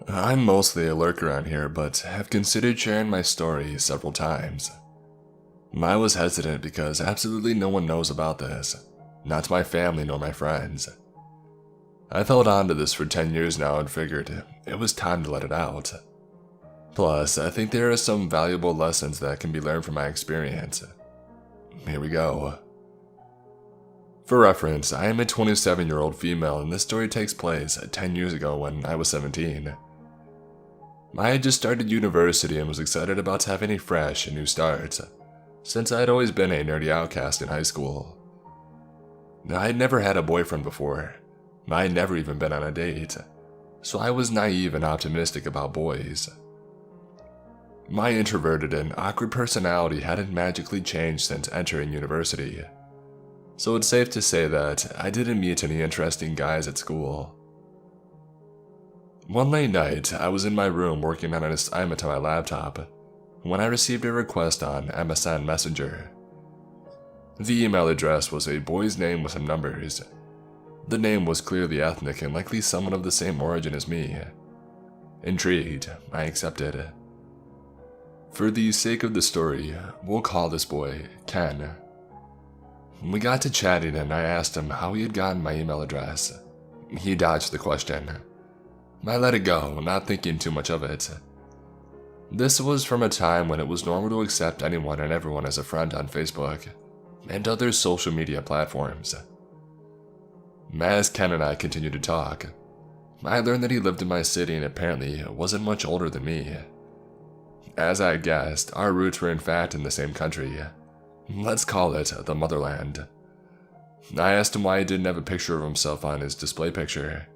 I'm mostly a lurker on here, but have considered sharing my story several times. I was hesitant because absolutely no one knows about this, not my family nor my friends. I've held on to this for 10 years now and figured it was time to let it out. Plus, I think there are some valuable lessons that can be learned from my experience. Here we go. For reference, I am a 27-year-old female and this story takes place 10 years ago when I was 17. I had just started university and was excited about having a fresh and new start, since I had always been a nerdy outcast in high school. I had never had a boyfriend before. I had never even been on a date, so I was naive and optimistic about boys. My introverted and awkward personality hadn't magically changed since entering university, so it's safe to say that I didn't meet any interesting guys at school. One late night, I was in my room working on an assignment on my laptop when I received a request on MSN Messenger. The email address was a boy's name with some numbers. The name was clearly ethnic and likely someone of the same origin as me. Intrigued, I accepted. For the sake of the story, we'll call this boy Ken. We got to chatting and I asked him how he had gotten my email address. He dodged the question. I let it go, not thinking too much of it. This was from a time when it was normal to accept anyone and everyone as a friend on Facebook and other social media platforms. As Ken and I continued to talk, I learned that he lived in my city and apparently wasn't much older than me. As I guessed, our roots were in fact in the same country. Let's call it the motherland. I asked him why he didn't have a picture of himself on his display picture,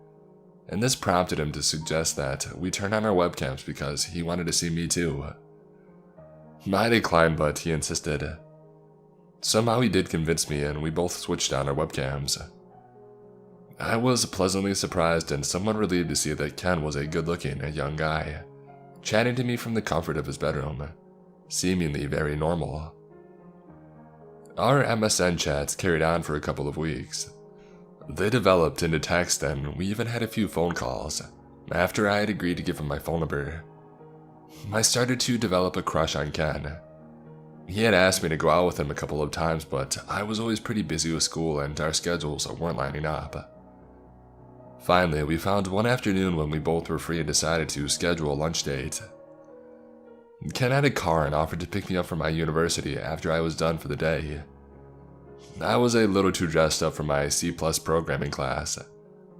and this prompted him to suggest that we turn on our webcams because he wanted to see me too. I declined, but he insisted. Somehow he did convince me and we both switched on our webcams. I was pleasantly surprised and somewhat relieved to see that Ken was a good-looking young guy, chatting to me from the comfort of his bedroom, seemingly very normal. Our MSN chats carried on for a couple of weeks. They developed into text and we even had a few phone calls after I had agreed to give him my phone number. I started to develop a crush on Ken. He had asked me to go out with him a couple of times, but I was always pretty busy with school and our schedules weren't lining up. Finally, we found one afternoon when we both were free and decided to schedule a lunch date. Ken had a car and offered to pick me up from my university after I was done for the day. I was a little too dressed up for my C+ programming class,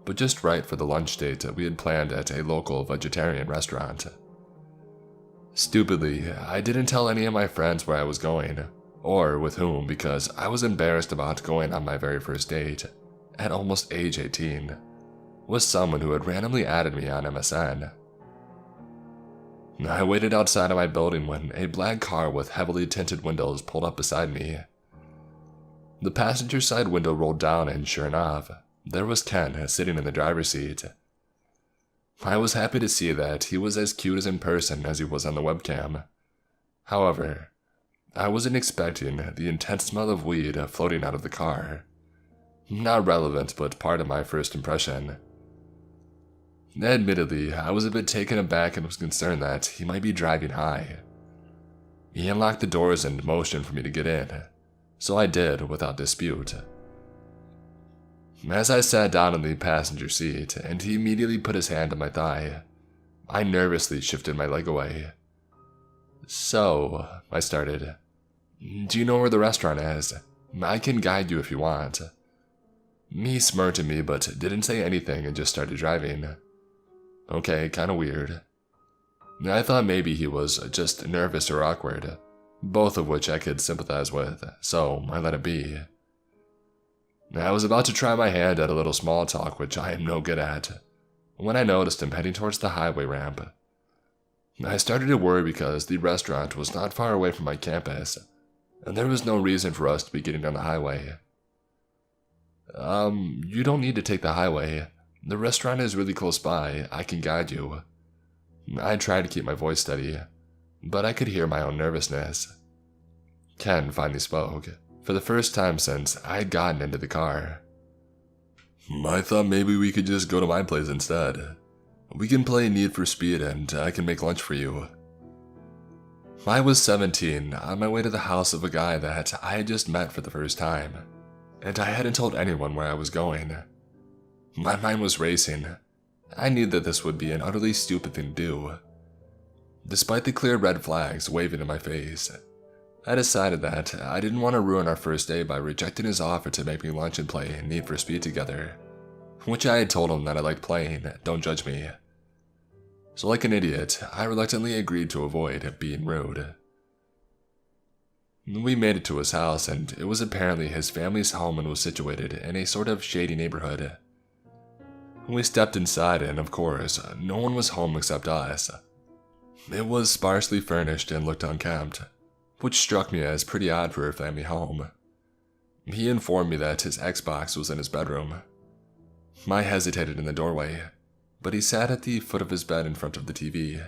but just right for the lunch date we had planned at a local vegetarian restaurant. Stupidly, I didn't tell any of my friends where I was going, or with whom, because I was embarrassed about going on my very first date, at almost age 18, with someone who had randomly added me on MSN. I waited outside of my building when a black car with heavily tinted windows pulled up beside me. The passenger side window rolled down and sure enough, there was Ken sitting in the driver's seat. I was happy to see that he was as cute as in person as he was on the webcam. However, I wasn't expecting the intense smell of weed floating out of the car. Not relevant, but part of my first impression. Admittedly, I was a bit taken aback and was concerned that he might be driving high. He unlocked the doors and motioned for me to get in, so I did without dispute. As I sat down in the passenger seat and he immediately put his hand on my thigh, I nervously shifted my leg away. "So," I started, "do you know where the restaurant is? I can guide you if you want." He smirked at me but didn't say anything and just started driving. Okay, kinda weird. I thought maybe he was just nervous or awkward, both of which I could sympathize with, so I let it be. I was about to try my hand at a little small talk, which I am no good at, when I noticed him heading towards the highway ramp. I started to worry because the restaurant was not far away from my campus, and there was no reason for us to be getting on the highway. You don't need to take the highway. The restaurant is really close by. I can guide you." I tried to keep my voice steady, but I could hear my own nervousness. Ken finally spoke, for the first time since I had gotten into the car. "I thought maybe we could just go to my place instead. We can play Need for Speed and I can make lunch for you. I was 17, on my way to the house of a guy that I had just met for the first time, and I hadn't told anyone where I was going. My mind was racing. I knew that this would be an utterly stupid thing to do. Despite the clear red flags waving in my face, I decided that I didn't want to ruin our first day by rejecting his offer to make me lunch and play Need for Speed together, which I had told him that I liked playing, don't judge me. So like an idiot, I reluctantly agreed to avoid being rude. We made it to his house, and it was apparently his family's home and was situated in a sort of shady neighborhood. We stepped inside and, of course, no one was home except us. It was sparsely furnished and looked unkempt, which struck me as pretty odd for a family home. He informed me that his Xbox was in his bedroom. I hesitated in the doorway, but he sat at the foot of his bed in front of the TV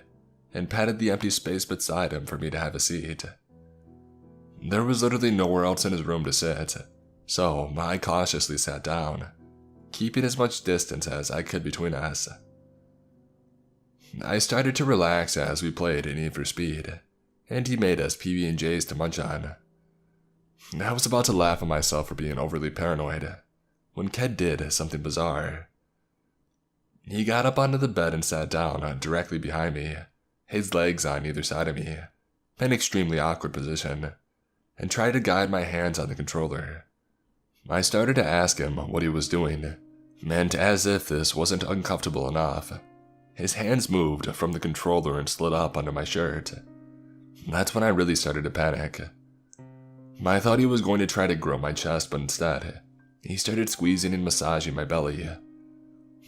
and patted the empty space beside him for me to have a seat. There was literally nowhere else in his room to sit, so I cautiously sat down, keeping as much distance as I could between us. I started to relax as we played Need for Speed, and he made us PB&Js to munch on. I was about to laugh at myself for being overly paranoid, when Ked did something bizarre. He got up onto the bed and sat down directly behind me, his legs on either side of me, an extremely awkward position, and tried to guide my hands on the controller. I started to ask him what he was doing, and as if this wasn't uncomfortable enough, his hands moved from the controller and slid up under my shirt. That's when I really started to panic. I thought he was going to try to grow my chest, but instead, he started squeezing and massaging my belly.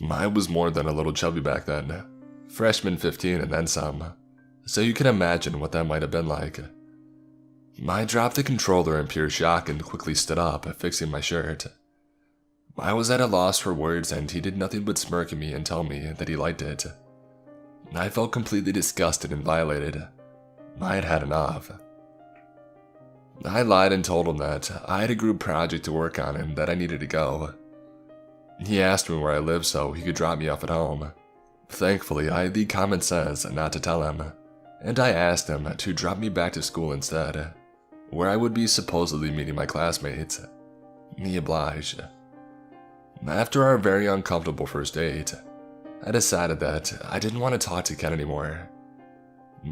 I was more than a little chubby back then, freshman 15 and then some, so you can imagine what that might have been like. I dropped the controller in pure shock and quickly stood up, fixing my shirt. I was at a loss for words, and he did nothing but smirk at me and tell me that he liked it. I felt completely disgusted and violated. I had had enough. I lied and told him that I had a group project to work on and that I needed to go. He asked me where I lived so he could drop me off at home. Thankfully, I had the common sense not to tell him, and I asked him to drop me back to school instead, where I would be supposedly meeting my classmates. He obliged. After our very uncomfortable first date, I decided that I didn't want to talk to Ken anymore.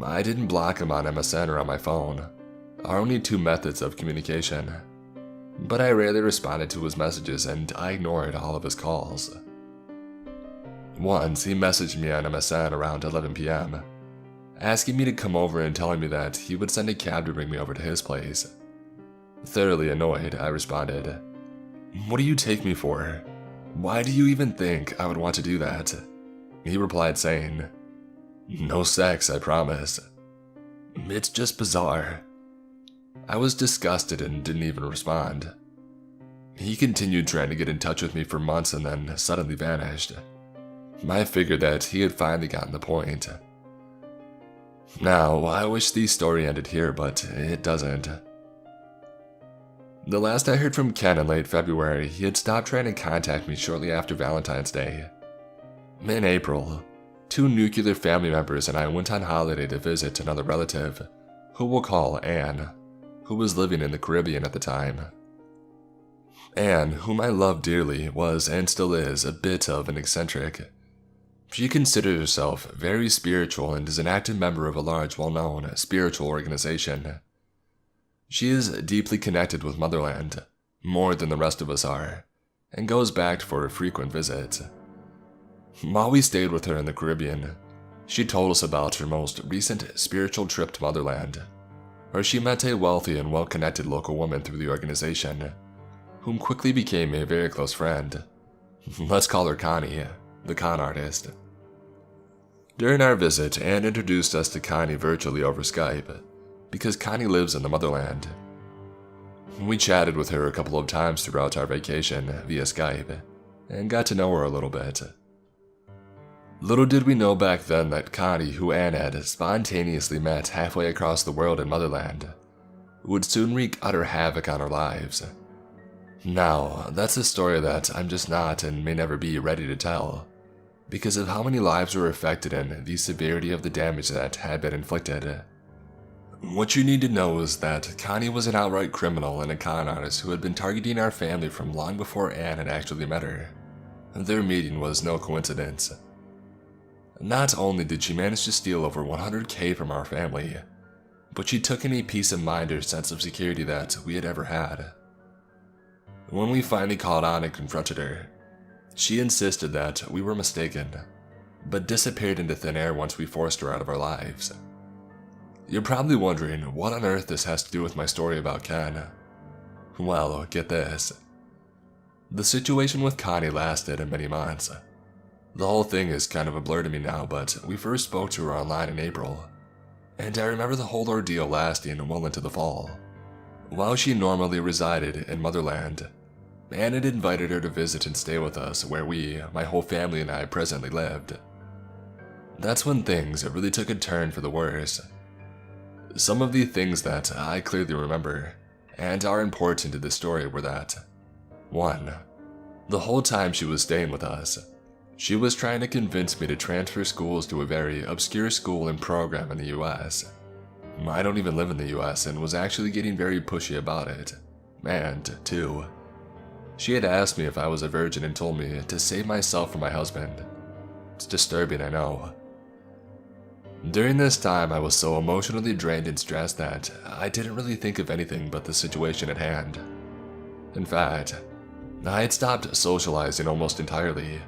I didn't block him on MSN or on my phone, our only two methods of communication, but I rarely responded to his messages and I ignored all of his calls. Once, he messaged me on MSN around 11 p.m., asking me to come over and telling me that he would send a cab to bring me over to his place. Thoroughly annoyed, I responded, "What do you take me for? Why do you even think I would want to do that?" He replied saying, "No sex, I promise." It's just bizarre. I was disgusted and didn't even respond. He continued trying to get in touch with me for months and then suddenly vanished. I figured that he had finally gotten the point. Now, I wish the story ended here, but it doesn't. The last I heard from Ken in late February, he had stopped trying to contact me shortly after Valentine's Day. In April, 2 nuclear family members and I went on holiday to visit another relative, who we'll call Anne, who was living in the Caribbean at the time. Anne, whom I loved dearly, was and still is a bit of an eccentric. She considers herself very spiritual and is an active member of a large, well-known spiritual organization. She is deeply connected with Motherland, more than the rest of us are, and goes back for frequent visits. While we stayed with her in the Caribbean, she told us about her most recent spiritual trip to Motherland, where she met a wealthy and well-connected local woman through the organization, whom quickly became a very close friend. Let's call her Connie, the con artist. During our visit, Anne introduced us to Connie virtually over Skype, because Connie lives in the Motherland. We chatted with her a couple of times throughout our vacation via Skype, and got to know her a little bit. Little did we know back then that Connie, who Anne had spontaneously met halfway across the world in Motherland, would soon wreak utter havoc on our lives. Now, that's a story that I'm just not and may never be ready to tell, because of how many lives were affected and the severity of the damage that had been inflicted. What you need to know is that Connie was an outright criminal and a con artist who had been targeting our family from long before Anne had actually met her. Their meeting was no coincidence. Not only did she manage to steal over $100K from our family, but she took any peace of mind or sense of security that we had ever had. When we finally called on and confronted her, she insisted that we were mistaken, but disappeared into thin air once we forced her out of our lives. You're probably wondering what on earth this has to do with my story about Ken. Well, get this. The situation with Connie lasted many months. The whole thing is kind of a blur to me now, but we first spoke to her online in April, and I remember the whole ordeal lasting well into the fall. While she normally resided in Motherland, Anne had invited her to visit and stay with us where we, my whole family and I, presently lived. That's when things really took a turn for the worse. Some of the things that I clearly remember, and are important to this story, were that 1. The whole time she was staying with us, she was trying to convince me to transfer schools to a very obscure school and program in the US. I don't even live in the US and was actually getting very pushy about it. And 2. She had asked me if I was a virgin and told me to save myself from my husband. It's disturbing, I know. During this time, I was so emotionally drained and stressed that I didn't really think of anything but the situation at hand. In fact, I had stopped socializing almost entirely,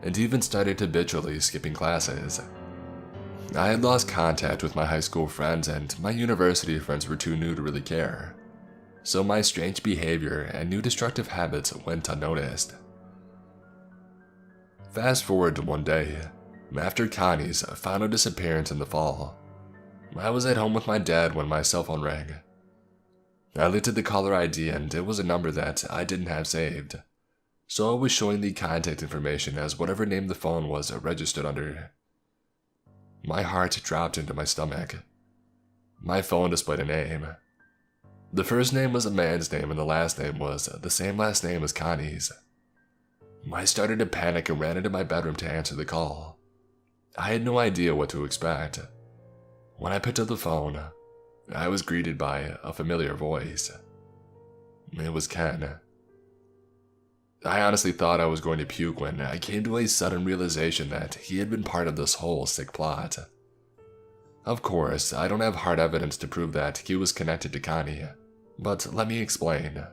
and even started habitually skipping classes. I had lost contact with my high school friends, and my university friends were too new to really care, so my strange behavior and new destructive habits went unnoticed. Fast forward to one day, after Connie's final disappearance in the fall. I was at home with my dad when my cell phone rang. I looked at the caller ID and it was a number that I didn't have saved, so I was showing the contact information as whatever name the phone was registered under. My heart dropped into my stomach. My phone displayed a name. The first name was a man's name and the last name was the same last name as Connie's. I started to panic and ran into my bedroom to answer the call. I had no idea what to expect. When I picked up the phone, I was greeted by a familiar voice. It was Ken. I honestly thought I was going to puke when I came to a sudden realization that he had been part of this whole sick plot. Of course, I don't have hard evidence to prove that he was connected to Connie, but let me explain.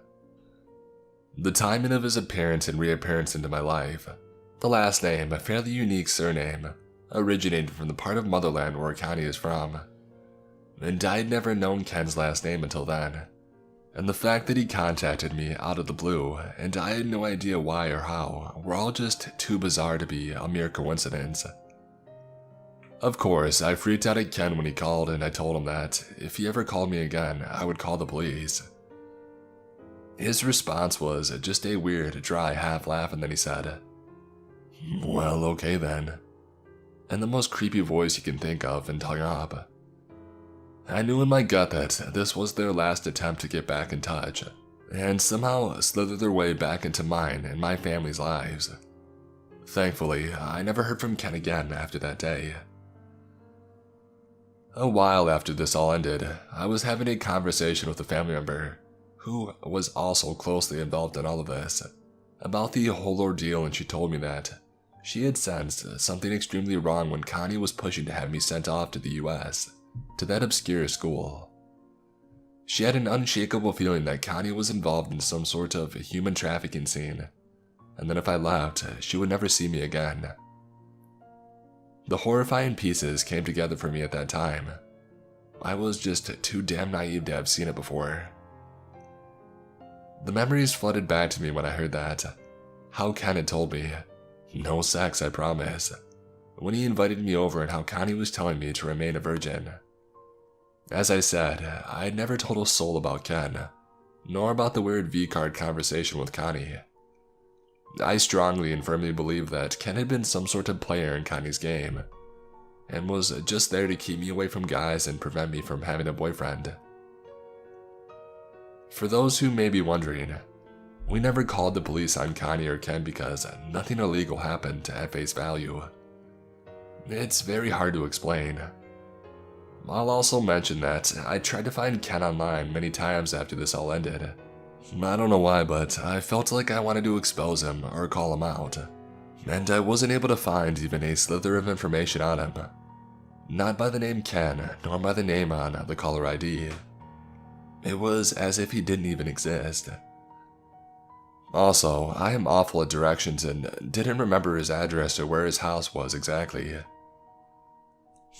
The timing of his appearance and reappearance into my life, the last name, a fairly unique surname, originated from the part of Motherland where Connie is from, and I had never known Ken's last name until then, and the fact that he contacted me out of the blue and I had no idea why or how were all just too bizarre to be a mere coincidence. Of course, I freaked out at Ken when he called and I told him that if he ever called me again, I would call the police. His response was just a weird, dry half laugh, and then he said, "Well, okay then," in the most creepy voice you can think of, and hung up. I knew in my gut that this was their last attempt to get back in touch, and somehow slither their way back into mine and my family's lives. Thankfully, I never heard from Ken again after that day. A while after this all ended, I was having a conversation with a family member, who was also closely involved in all of this, about the whole ordeal, and she told me that she had sensed something extremely wrong when Connie was pushing to have me sent off to the US, to that obscure school. She had an unshakable feeling that Connie was involved in some sort of human trafficking scene, and that if I left, she would never see me again. The horrifying pieces came together for me at that time. I was just too damn naive to have seen it before. The memories flooded back to me when I heard that. How Ken had told me, "No sex, I promise," when he invited me over, and how Connie was telling me to remain a virgin. As I said, I had never told a soul about Ken, nor about the weird V-card conversation with Connie. I strongly and firmly believed that Ken had been some sort of player in Connie's game, and was just there to keep me away from guys and prevent me from having a boyfriend. For those who may be wondering, We never called the police on Connie or Ken because nothing illegal happened at face value. It's very hard to explain. I'll also mention that I tried to find Ken online many times after this all ended. I don't know why, but I felt like I wanted to expose him or call him out. And I wasn't able to find even a slither of information on him. Not by the name Ken, nor by the name on the caller ID. It was as if he didn't even exist. Also, I am awful at directions and didn't remember his address or where his house was exactly.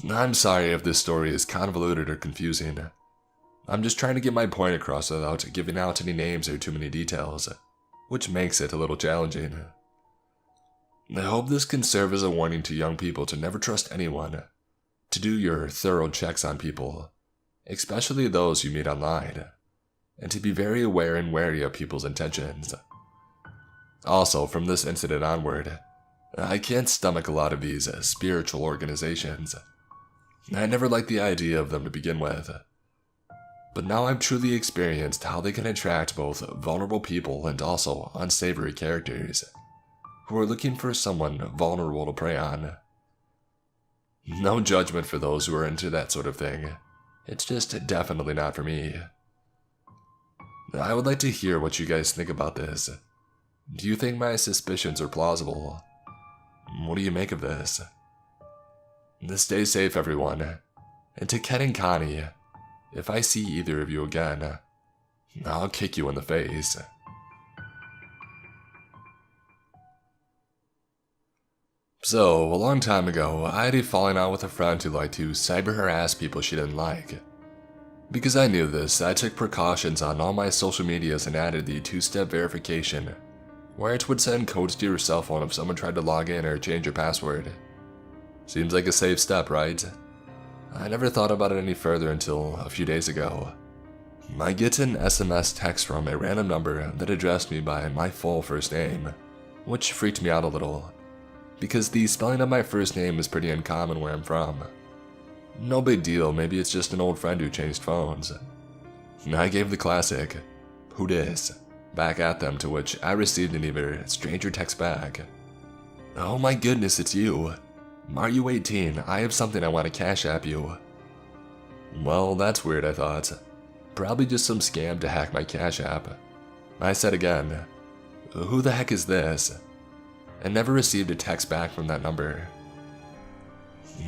I'm sorry if this story is convoluted or confusing. I'm just trying to get my point across without giving out any names or too many details, which makes it a little challenging. I hope this can serve as a warning to young people to never trust anyone, to do your thorough checks on people, especially those you meet online, and to be very aware and wary of people's intentions. Also, from this incident onward, I can't stomach a lot of these spiritual organizations. I never liked the idea of them to begin with. But now I've truly experienced how they can attract both vulnerable people and also unsavory characters who are looking for someone vulnerable to prey on. No judgment for those who are into that sort of thing. It's just definitely not for me. I would like to hear what you guys think about this. Do you think my suspicions are plausible? What do you make of this? Stay safe, everyone. And to Ken and Connie, if I see either of you again, I'll kick you in the face. So, a long time ago, I had a falling out with a friend who liked to cyber harass people she didn't like. Because I knew this, I took precautions on all my social medias and added the two-step verification, where it would send codes to your cell phone if someone tried to log in or change your password. Seems like a safe step, right? I never thought about it any further until a few days ago. I get an SMS text from a random number that addressed me by my full first name, which freaked me out a little, because the spelling of my first name is pretty uncommon where I'm from. No big deal, maybe it's just an old friend who changed phones. I gave the classic, "Who dis?" back at them, to which I received an even stranger text back. "Oh my goodness, it's you. Are you 18? I have something I want to cash app you." Well, that's weird, I thought. Probably just some scam to hack my cash app. I said again, "Who the heck is this?" and never received a text back from that number.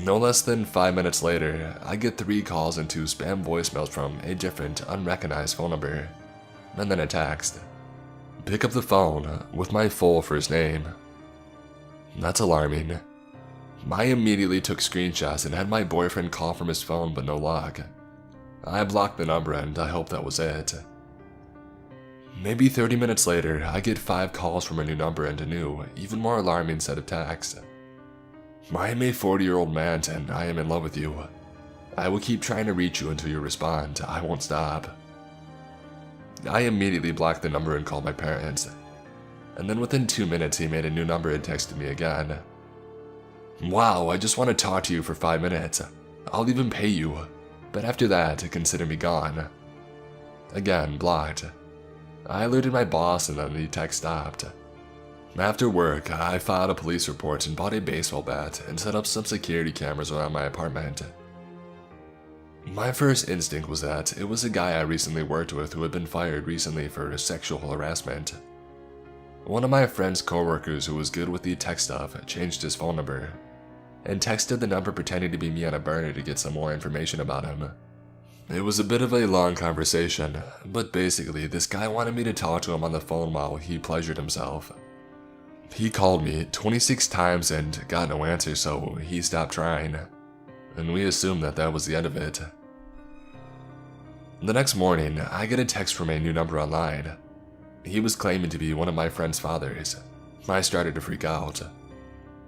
No less than 5 minutes later, I get 3 calls and 2 spam voicemails from a different, unrecognized phone number, and then a text. Pick up the phone with my full first name. That's alarming. I immediately took screenshots and had my boyfriend call from his phone, but no luck. I blocked the number and I hope that was it. Maybe 30 minutes later, I get 5 calls from a new number and a new, even more alarming set of texts. "I am a 40-year-old man and I am in love with you. I will keep trying to reach you until you respond. I won't stop." I immediately blocked the number and called my parents. And then within 2 minutes, he made a new number and texted me again. "Wow, I just want to talk to you for 5 minutes. I'll even pay you. But after that, consider me gone." Again, blocked. I alerted my boss and then the text stopped. After work, I filed a police report and bought a baseball bat and set up some security cameras around my apartment. My first instinct was that it was a guy I recently worked with who had been fired recently for sexual harassment. One of my friend's coworkers who was good with the tech stuff changed his phone number and texted the number pretending to be me on a burner to get some more information about him. It was a bit of a long conversation, but basically this guy wanted me to talk to him on the phone while he pleasured himself. He called me 26 times and got no answer, so he stopped trying, and we assumed that that was the end of it. The next morning, I get a text from a new number online. He was claiming to be one of my friend's fathers. I started to freak out.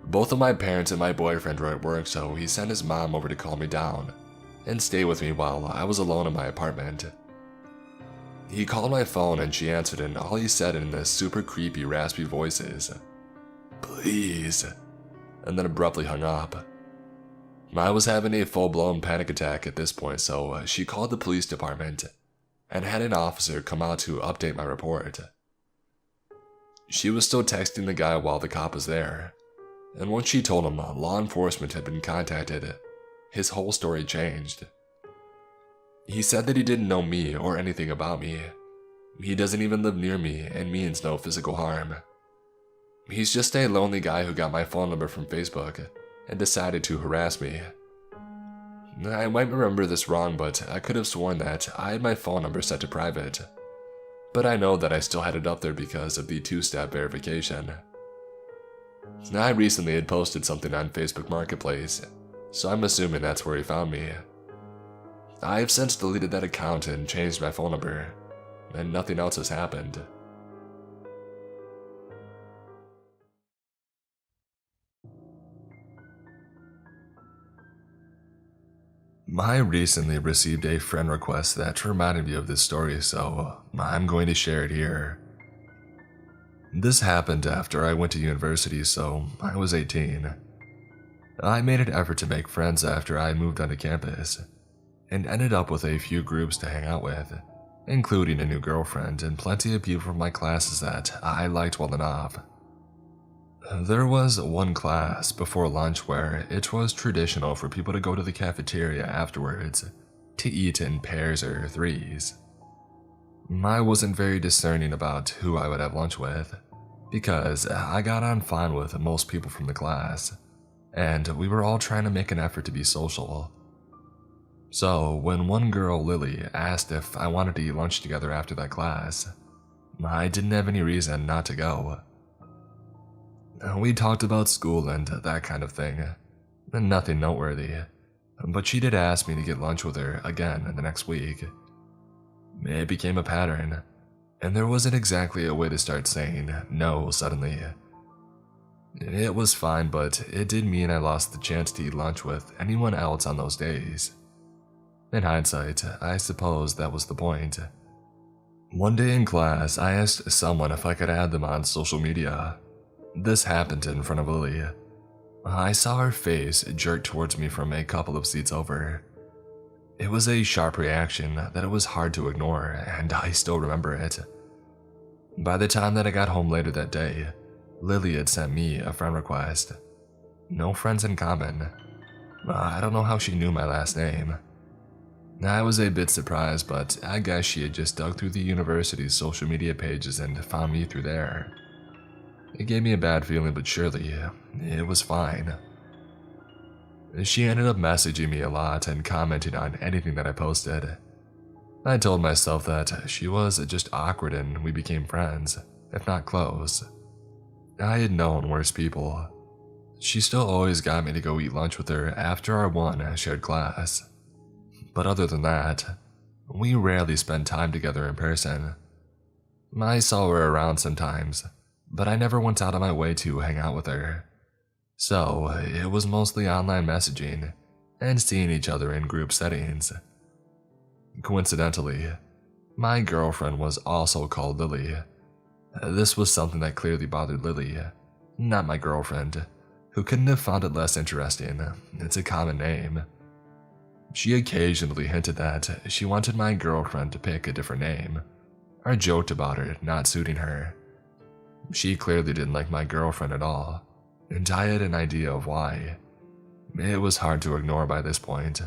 Both of my parents and my boyfriend were at work, so he sent his mom over to calm me down and stay with me while I was alone in my apartment. He called my phone and she answered, and all he said in this super creepy, raspy voice is, "Please," and then abruptly hung up. I was having a full-blown panic attack at this point, so she called the police department and had an officer come out to update my report. She was still texting the guy while the cop was there, and once she told him law enforcement had been contacted, his whole story changed. He said that he didn't know me or anything about me. He doesn't even live near me and means no physical harm. He's just a lonely guy who got my phone number from Facebook and decided to harass me. I might remember this wrong, but I could have sworn that I had my phone number set to private. But I know that I still had it up there because of the two-step verification. I recently had posted something on Facebook Marketplace, so I'm assuming that's where he found me. I have since deleted that account and changed my phone number, and nothing else has happened. I recently received a friend request that reminded me of this story, so I'm going to share it here. This happened after I went to university, so I was 18. I made an effort to make friends after I moved onto campus, and ended up with a few groups to hang out with, including a new girlfriend and plenty of people from my classes that I liked well enough. There was one class before lunch where it was traditional for people to go to the cafeteria afterwards to eat in pairs or threes. I wasn't very discerning about who I would have lunch with, because I got on fine with most people from the class, and we were all trying to make an effort to be social. So when one girl, Lily, asked if I wanted to eat lunch together after that class, I didn't have any reason not to go. We talked about school and that kind of thing, nothing noteworthy, but she did ask me to get lunch with her again the next week. It became a pattern, and there wasn't exactly a way to start saying no suddenly. It was fine, but it did mean I lost the chance to eat lunch with anyone else on those days. In hindsight, I suppose that was the point. One day in class, I asked someone if I could add them on social media. This happened in front of Lily. I saw her face jerk towards me from a couple of seats over. It was a sharp reaction that it was hard to ignore, and I still remember it. By the time that I got home later that day, Lily had sent me a friend request. No friends in common. I don't know how she knew my last name. I was a bit surprised, but I guess she had just dug through the university's social media pages and found me through there. It gave me a bad feeling, but surely it was fine. She ended up messaging me a lot and commenting on anything that I posted. I told myself that she was just awkward and we became friends, if not close. I had known worse people. She still always got me to go eat lunch with her after our one shared class. But other than that, we rarely spent time together in person. I saw her around sometimes, but I never went out of my way to hang out with her. So it was mostly online messaging and seeing each other in group settings. Coincidentally, my girlfriend was also called Lily. This was something that clearly bothered Lily, not my girlfriend, who couldn't have found it less interesting. It's a common name. She occasionally hinted that she wanted my girlfriend to pick a different name, or joked about it not suiting her. She clearly didn't like my girlfriend at all, and I had an idea of why. It was hard to ignore by this point.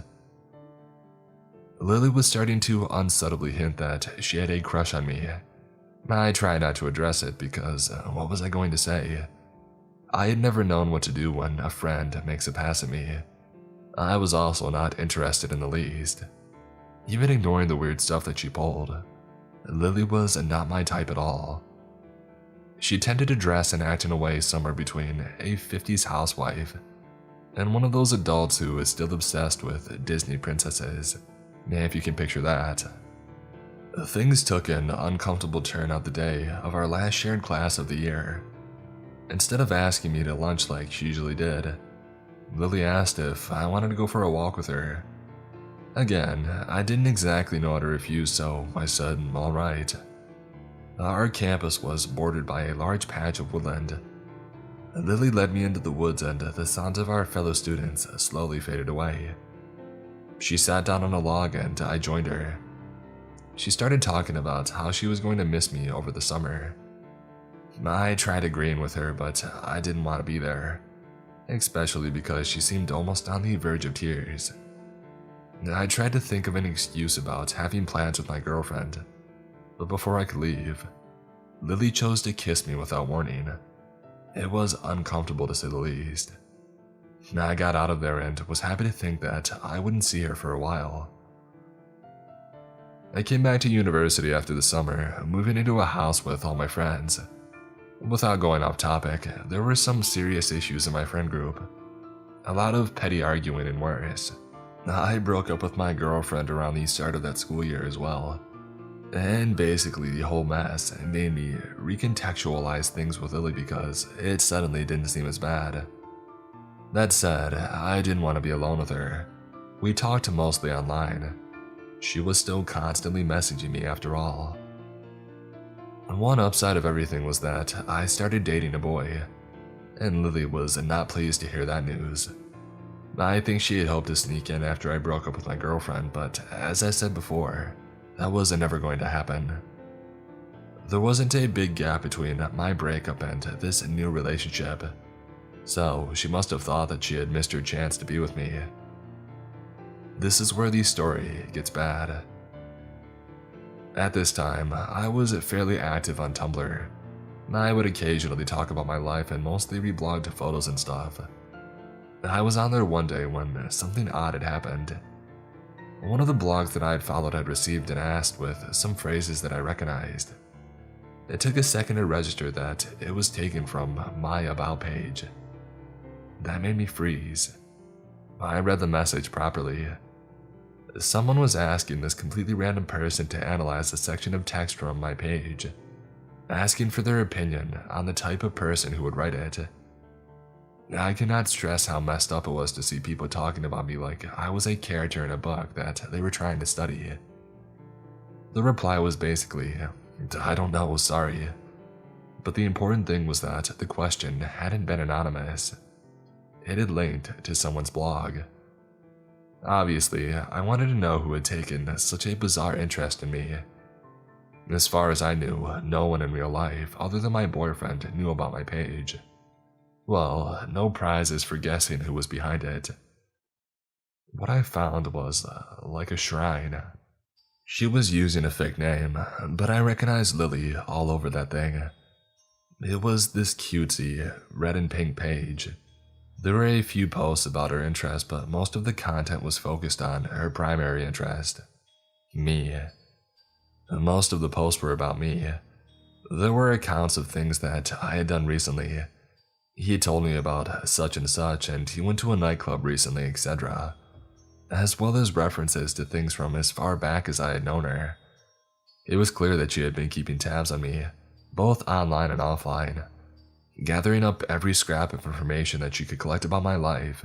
Lily was starting to unsubtly hint that she had a crush on me. I tried not to address it because what was I going to say? I had never known what to do when a friend makes a pass at me. I was also not interested in the least. Even ignoring the weird stuff that she pulled, Lily was not my type at all. She tended to dress and act in a way somewhere between a 50s housewife and one of those adults who is still obsessed with Disney princesses, if you can picture that. Things took an uncomfortable turn out the day of our last shared class of the year. Instead of asking me to lunch like she usually did, Lily asked if I wanted to go for a walk with her. Again, I didn't exactly know how to refuse, so I said, all right. Our campus was bordered by a large patch of woodland. Lily led me into the woods and the sounds of our fellow students slowly faded away. She sat down on a log and I joined her. She started talking about how she was going to miss me over the summer. I tried agreeing with her, but I didn't want to be there, especially because she seemed almost on the verge of tears. I tried to think of an excuse about having plans with my girlfriend, but before I could leave, Lily chose to kiss me without warning. It was uncomfortable to say the least. I got out of there and was happy to think that I wouldn't see her for a while. I came back to university after the summer, moving into a house with all my friends. Without going off topic, there were some serious issues in my friend group. A lot of petty arguing and worse. I broke up with my girlfriend around the start of that school year as well. And basically the whole mess made me recontextualize things with Lily because it suddenly didn't seem as bad. That said, I didn't want to be alone with her. We talked mostly online. She was still constantly messaging me after all. One upside of everything was that I started dating a boy, and Lily was not pleased to hear that news. I think she had hoped to sneak in after I broke up with my girlfriend, but as I said before, that was never going to happen. There wasn't a big gap between my breakup and this new relationship, so she must have thought that she had missed her chance to be with me. This is where the story gets bad. At this time, I was fairly active on Tumblr. I would occasionally talk about my life and mostly reblogged photos and stuff. I was on there one day when something odd had happened. One of the blogs that I had followed had received an ask with some phrases that I recognized. It took a second to register that it was taken from my About page. That made me freeze. I read the message properly. Someone was asking this completely random person to analyze a section of text from my page, asking for their opinion on the type of person who would write it. I cannot stress how messed up it was to see people talking about me like I was a character in a book that they were trying to study. The reply was basically, "I don't know, sorry." But the important thing was that the question hadn't been anonymous. It had linked to someone's blog. Obviously, I wanted to know who had taken such a bizarre interest in me. As far as I knew, no one in real life other than my boyfriend knew about my page. Well, no prizes for guessing who was behind it. What I found was like a shrine. She was using a fake name, but I recognized Lily all over that thing. It was this cutesy red and pink page. There were a few posts about her interest, but most of the content was focused on her primary interest, me. Most of the posts were about me. There were accounts of things that I had done recently. He told me about such and such, and he went to a nightclub recently, etc., as well as references to things from as far back as I had known her. It was clear that she had been keeping tabs on me, both online and offline, gathering up every scrap of information that she could collect about my life,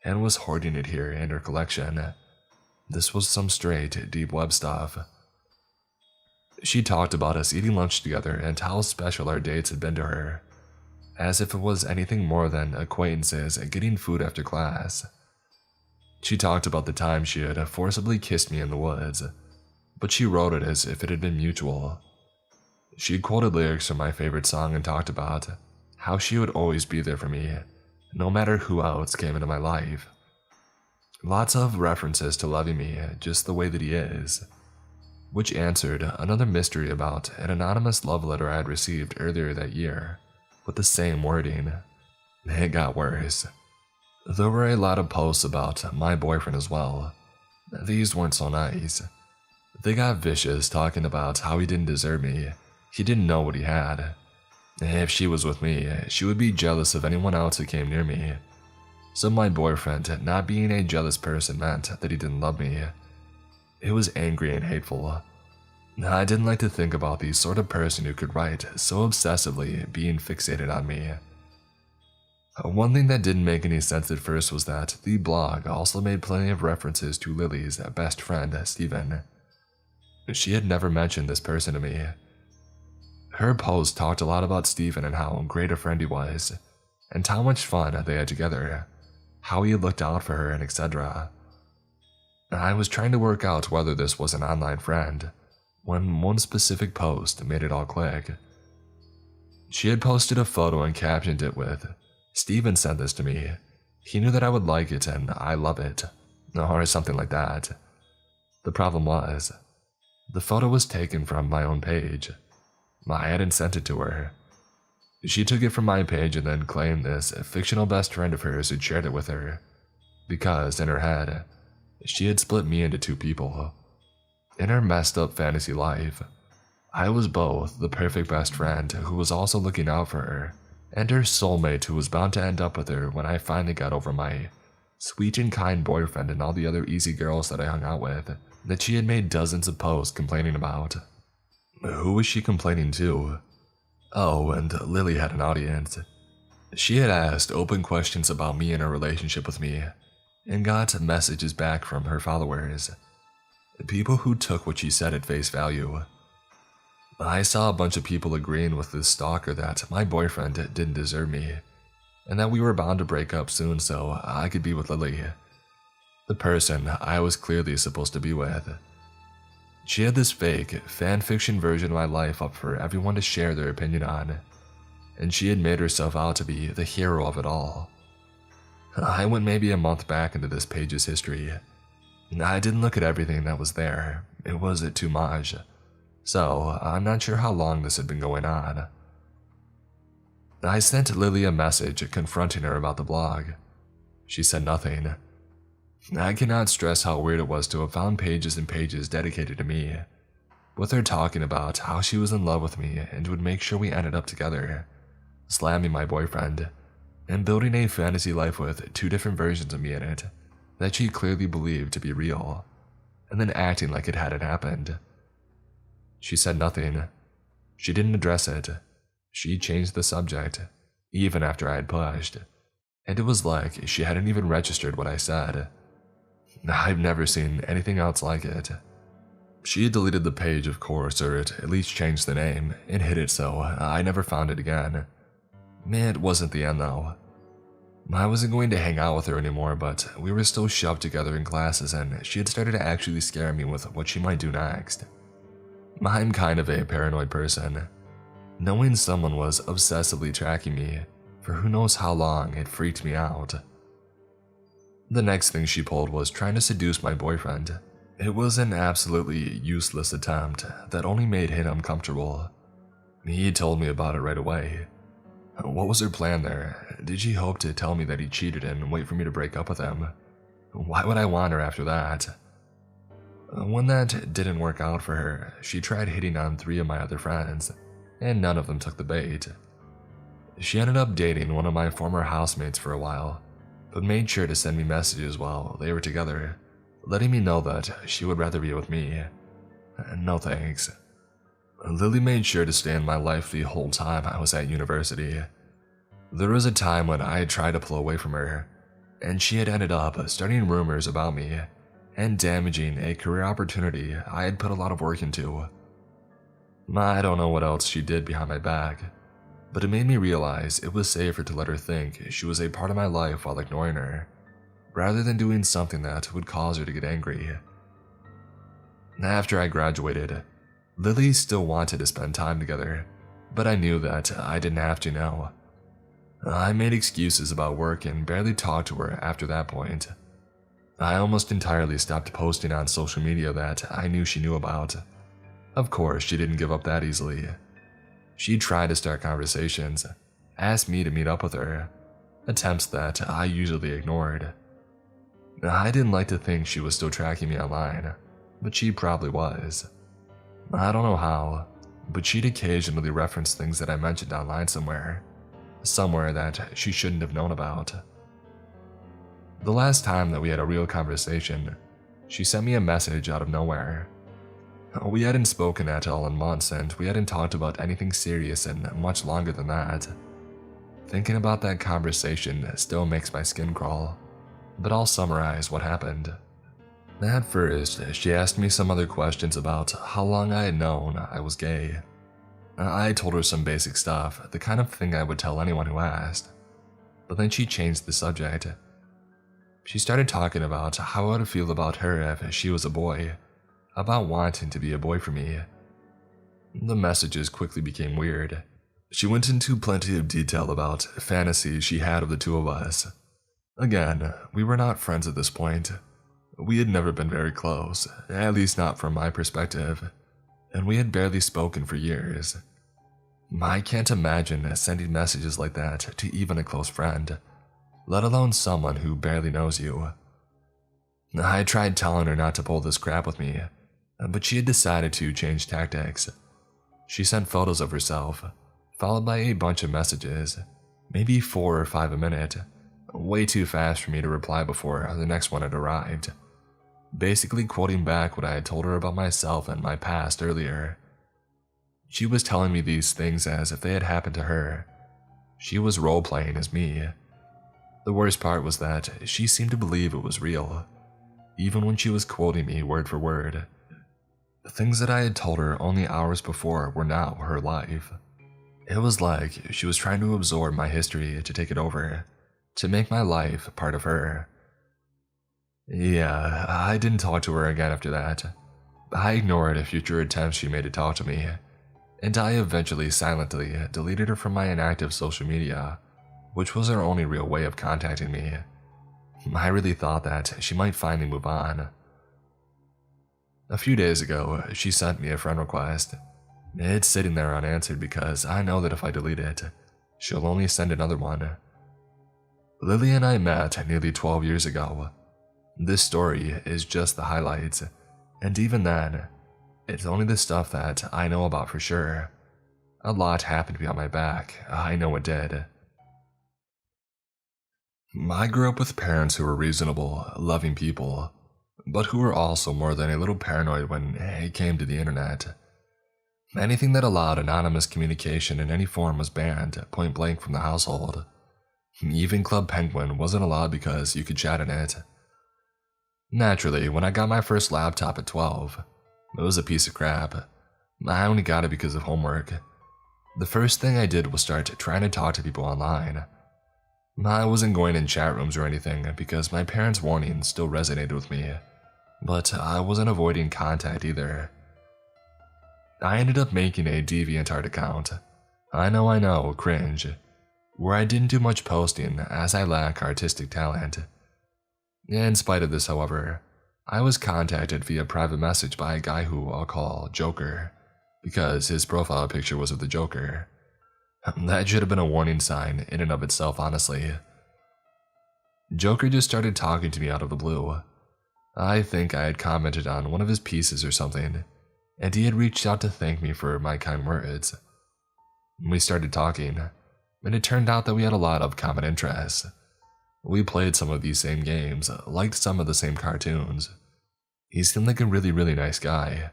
and was hoarding it here in her collection. This was some straight, deep web stuff. She talked about us eating lunch together and how special our dates had been to her, as if it was anything more than acquaintances getting food after class. She talked about the time she had forcibly kissed me in the woods, but she wrote it as if it had been mutual. She quoted lyrics from my favorite song and talked about how she would always be there for me, no matter who else came into my life. Lots of references to loving me just the way that he is, which answered another mystery about an anonymous love letter I had received earlier that year, with the same wording. It got worse. There were a lot of posts about my boyfriend as well. These weren't so nice. They got vicious, talking about how he didn't deserve me. He didn't know what he had. If she was with me, she would be jealous of anyone else who came near me. So my boyfriend not being a jealous person meant that he didn't love me. It was angry and hateful. I didn't like to think about the sort of person who could write so obsessively, being fixated on me. One thing that didn't make any sense at first was that the blog also made plenty of references to Lily's best friend, Steven. She had never mentioned this person to me. Her post talked a lot about Steven and how great a friend he was, and how much fun they had together, how he looked out for her, and etc. I was trying to work out whether this was an online friend, when one specific post made it all click. She had posted a photo and captioned it with, "Steven sent this to me. He knew that I would like it and I love it," or something like that. The problem was, the photo was taken from my own page. I hadn't sent it to her. She took it from my page and then claimed this fictional best friend of hers had shared it with her, because in her head, she had split me into two people. In her messed up fantasy life, I was both the perfect best friend who was also looking out for her, and her soulmate who was bound to end up with her when I finally got over my sweet and kind boyfriend and all the other easy girls that I hung out with that she had made dozens of posts complaining about. Who was she complaining to? Oh, and Lily had an audience. She had asked open questions about me and her relationship with me, and got messages back from her followers. People who took what she said at face value. I saw a bunch of people agreeing with this stalker that my boyfriend didn't deserve me, and that we were bound to break up soon so I could be with Lily, the person I was clearly supposed to be with. She had this fake, fan-fiction version of my life up for everyone to share their opinion on, and she had made herself out to be the hero of it all. I went maybe a month back into this page's history. I didn't look at everything that was there, it was too much, so I'm not sure how long this had been going on. I sent Lily a message confronting her about the blog. She said nothing. I cannot stress how weird it was to have found pages and pages dedicated to me, with her talking about how she was in love with me and would make sure we ended up together, slamming my boyfriend, and building a fantasy life with two different versions of me in it that she clearly believed to be real, and then acting like it hadn't happened. She said nothing. She didn't address it. She changed the subject, even after I had pushed, and it was like she hadn't even registered what I said. I've never seen anything else like it. She had deleted the page, of course, or at least changed the name, and hid it so I never found it again. It wasn't the end though. I wasn't going to hang out with her anymore, but we were still shoved together in classes and she had started to actually scare me with what she might do next. I'm kind of a paranoid person. Knowing someone was obsessively tracking me for who knows how long, it freaked me out. The next thing she pulled was trying to seduce my boyfriend. It was an absolutely useless attempt that only made him uncomfortable. He told me about it right away. What was her plan there? Did she hope to tell me that he cheated and wait for me to break up with him? Why would I want her after that? When that didn't work out for her, she tried hitting on 3 of my other friends, and none of them took the bait. She ended up dating one of my former housemates for a while, but made sure to send me messages while they were together, letting me know that she would rather be with me. No thanks. Lily made sure to stay in my life the whole time I was at university. There was a time when I had tried to pull away from her, and she had ended up starting rumors about me and damaging a career opportunity I had put a lot of work into. I don't know what else she did behind my back, but it made me realize it was safer to let her think she was a part of my life while ignoring her, rather than doing something that would cause her to get angry. After I graduated, Lily still wanted to spend time together, but I knew that I didn't have to now. I made excuses about work and barely talked to her after that point. I almost entirely stopped posting on social media that I knew she knew about. Of course, she didn't give up that easily. She tried to start conversations, asked me to meet up with her, attempts that I usually ignored. I didn't like to think she was still tracking me online, but she probably was. I don't know how, but she'd occasionally reference things that I mentioned online somewhere that she shouldn't have known about. The last time that we had a real conversation, she sent me a message out of nowhere. We hadn't spoken at all in months, and we hadn't talked about anything serious in much longer than that. Thinking about that conversation still makes my skin crawl, but I'll summarize what happened. At first, she asked me some other questions about how long I had known I was gay. I told her some basic stuff, the kind of thing I would tell anyone who asked, but then she changed the subject. She started talking about how I would feel about her if she was a boy, about wanting to be a boy for me. The messages quickly became weird. She went into plenty of detail about fantasies she had of the two of us. Again, we were not friends at this point. We had never been very close, at least not from my perspective, and we had barely spoken for years. I can't imagine sending messages like that to even a close friend, let alone someone who barely knows you. I tried telling her not to pull this crap with me, but she had decided to change tactics. She sent photos of herself, followed by a bunch of messages, maybe 4 or 5 a minute, way too fast for me to reply before the next one had arrived, basically quoting back what I had told her about myself and my past earlier. She was telling me these things as if they had happened to her. She was role-playing as me. The worst part was that she seemed to believe it was real, even when she was quoting me word for word. The things that I had told her only hours before were now her life. It was like she was trying to absorb my history to take it over, to make my life part of her. Yeah, I didn't talk to her again after that. I ignored future attempts she made to talk to me, and I eventually silently deleted her from my inactive social media, which was her only real way of contacting me. I really thought that she might finally move on. A few days ago, she sent me a friend request. It's sitting there unanswered because I know that if I delete it, she'll only send another one. Lily and I met nearly 12 years ago. This story is just the highlights, and even then, it's only the stuff that I know about for sure. A lot happened behind my back, I know it did. I grew up with parents who were reasonable, loving people, but who were also more than a little paranoid when it came to the internet. Anything that allowed anonymous communication in any form was banned point blank from the household. Even Club Penguin wasn't allowed because you could chat in it. Naturally, when I got my first laptop at 12, it was a piece of crap. I only got it because of homework. The first thing I did was start trying to talk to people online. I wasn't going in chat rooms or anything because my parents' warnings still resonated with me, but I wasn't avoiding contact either. I ended up making a DeviantArt account. I know, cringe, where I didn't do much posting as I lack artistic talent. In spite of this, however, I was contacted via private message by a guy who I'll call Joker, because his profile picture was of the Joker. That should have been a warning sign in and of itself, honestly. Joker just started talking to me out of the blue. I think I had commented on one of his pieces or something, and he had reached out to thank me for my kind words. We started talking, and it turned out that we had a lot of common interests. We played some of these same games, liked some of the same cartoons. He seemed like a really nice guy.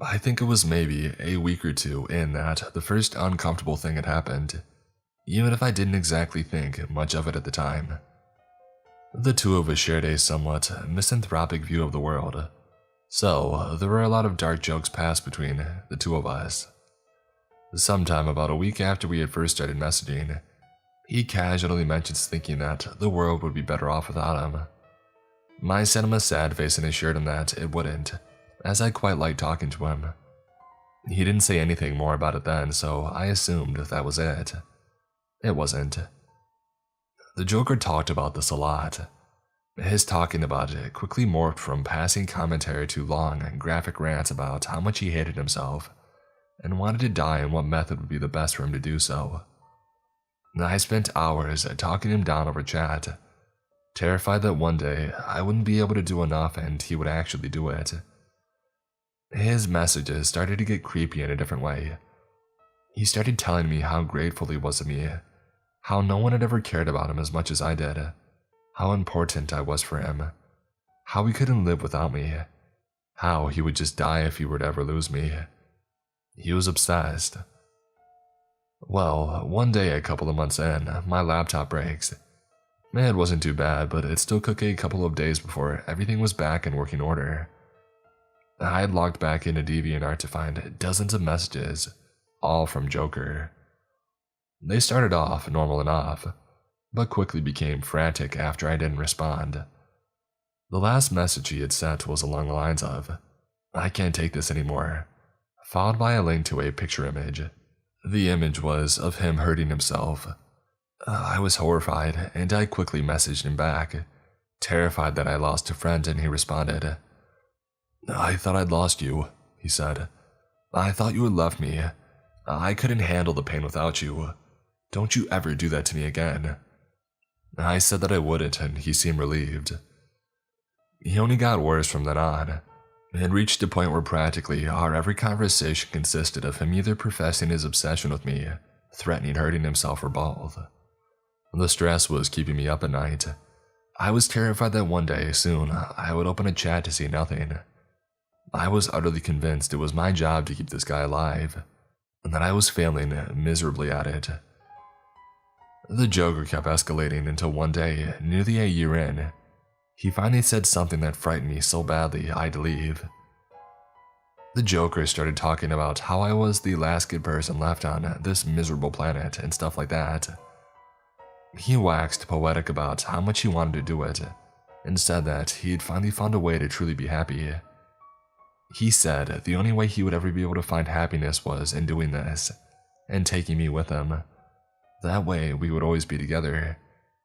I think it was maybe a week or two in that the first uncomfortable thing had happened, even if I didn't exactly think much of it at the time. The two of us shared a somewhat misanthropic view of the world, so there were a lot of dark jokes passed between the two of us. Sometime about a week after we had first started messaging, he casually mentions thinking that the world would be better off without him. I sent him a sad face and assured him that it wouldn't, as I quite liked talking to him. He didn't say anything more about it then, so I assumed that was it. It wasn't. The Joker talked about this a lot. His talking about it quickly morphed from passing commentary to long and graphic rants about how much he hated himself and wanted to die and what method would be the best for him to do so. I spent hours talking him down over chat, terrified that one day I wouldn't be able to do enough and he would actually do it. His messages started to get creepy in a different way. He started telling me how grateful he was to me, how no one had ever cared about him as much as I did, how important I was for him, how he couldn't live without me, how he would just die if he were to ever lose me. He was obsessed. Well, one day a couple of months in, my laptop breaks. It wasn't too bad, but it still took a couple of days before everything was back in working order. I had logged back into DeviantArt to find dozens of messages, all from Joker. They started off normal enough, but quickly became frantic after I didn't respond. The last message he had sent was along the lines of, "I can't take this anymore," followed by a link to a picture image. The image was of him hurting himself. I was horrified, and I quickly messaged him back, terrified that I lost a friend, and he responded, "I thought I'd lost you," he said. "I thought you had left me. I couldn't handle the pain without you. Don't you ever do that to me again." I said that I wouldn't, and he seemed relieved. He only got worse from then on. It reached a point where practically our every conversation consisted of him either professing his obsession with me, threatening hurting himself, or both. The stress was keeping me up at night. I was terrified that one day, soon, I would open a chat to see nothing. I was utterly convinced it was my job to keep this guy alive, and that I was failing miserably at it. The Joker kept escalating until one day, nearly a year in, he finally said something that frightened me so badly I had to leave. The Joker started talking about how I was the last good person left on this miserable planet and stuff like that. He waxed poetic about how much he wanted to do it, and said that he had finally found a way to truly be happy. He said the only way he would ever be able to find happiness was in doing this, and taking me with him. That way we would always be together,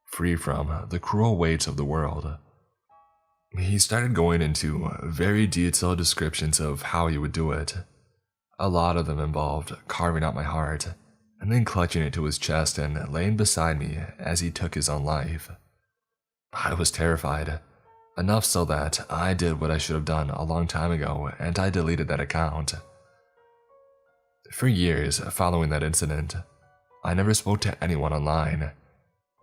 free from the cruel weights of the world. He started going into very detailed descriptions of how he would do it. A lot of them involved carving out my heart, and then clutching it to his chest and laying beside me as he took his own life. I was terrified, enough so that I did what I should have done a long time ago, and I deleted that account. For years following that incident, I never spoke to anyone online.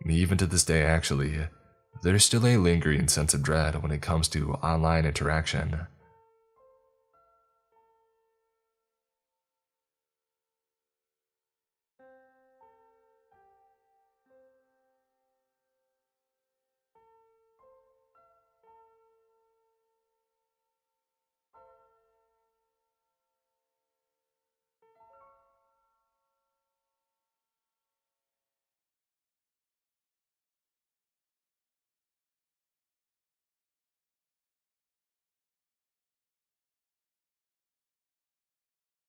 Even to this day, actually, there's still a lingering sense of dread when it comes to online interaction.